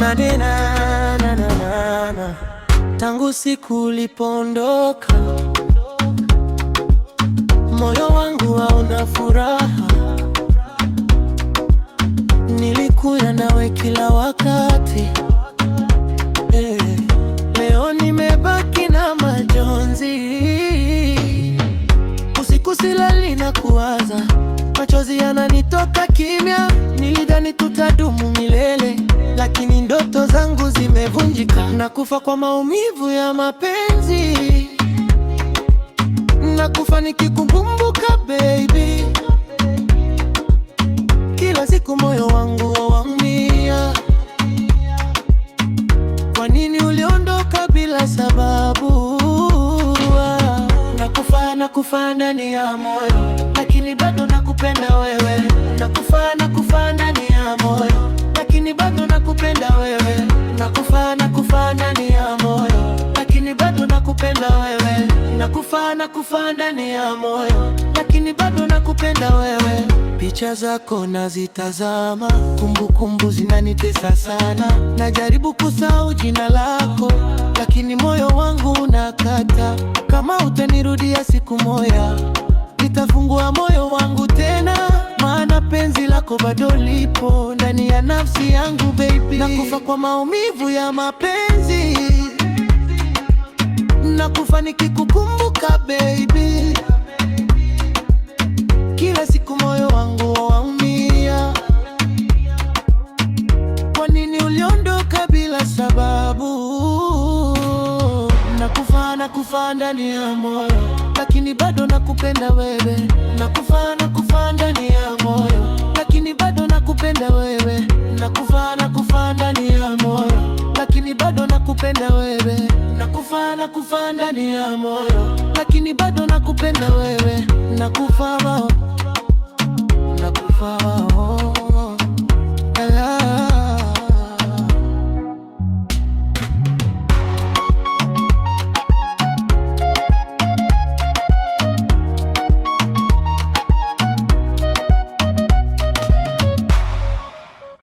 na na na na na. Tangu siku ulipoondoka, moyo wangu hauna furaha. Nilikuwa nawe kila wakati, leo nimebaki na majonzi. Usiku silali na kuwaza, machozi yananitoka kimya. Nilidhani tutadumu milele, lakini ndoto zangu zimevunjika. Nakufa kwa maumivu ya mapenzi, nakufa nikikukumbuka baby. Kila siku moyo wangu waumia. Kwa nini uliondoka bila sababu? Nakufa ndani ya moyo, lakini bado nakupenda wewe. Nakufa ndani ya moyo, lakini bado nakupenda wewe. Nakufa ndani ya moyo, lakini bado nakupenda wewe. Nakufa ndani ya moyo, lakini bado nakupenda wewe. Picha zako nazitazama, kumbukumbu zinanitesa sana. Najaribu kusahau jina lako, lakini moyo wangu unakata. Kama utanirudia siku moja, nitafungua moyo wangu tena, maana penzi lako bado lipo ndani ya nafsi yangu baby. Nakufa kwa maumivu ya mapenzi, nakufa nikikukumbuka baby. Kila siku moyo wangu waumia. Kwa nini uliondoka bila sababu? Nakufa ndani ya moyo, lakini bado nakupenda wewe. Nakufa ndani ya moyo, lakini bado nakupenda wewe. Nakufa ndani ya moyo, lakini bado nakupenda wewe. Nakufa ndani ya moyo, lakini bado nakupenda wewe. Nakufa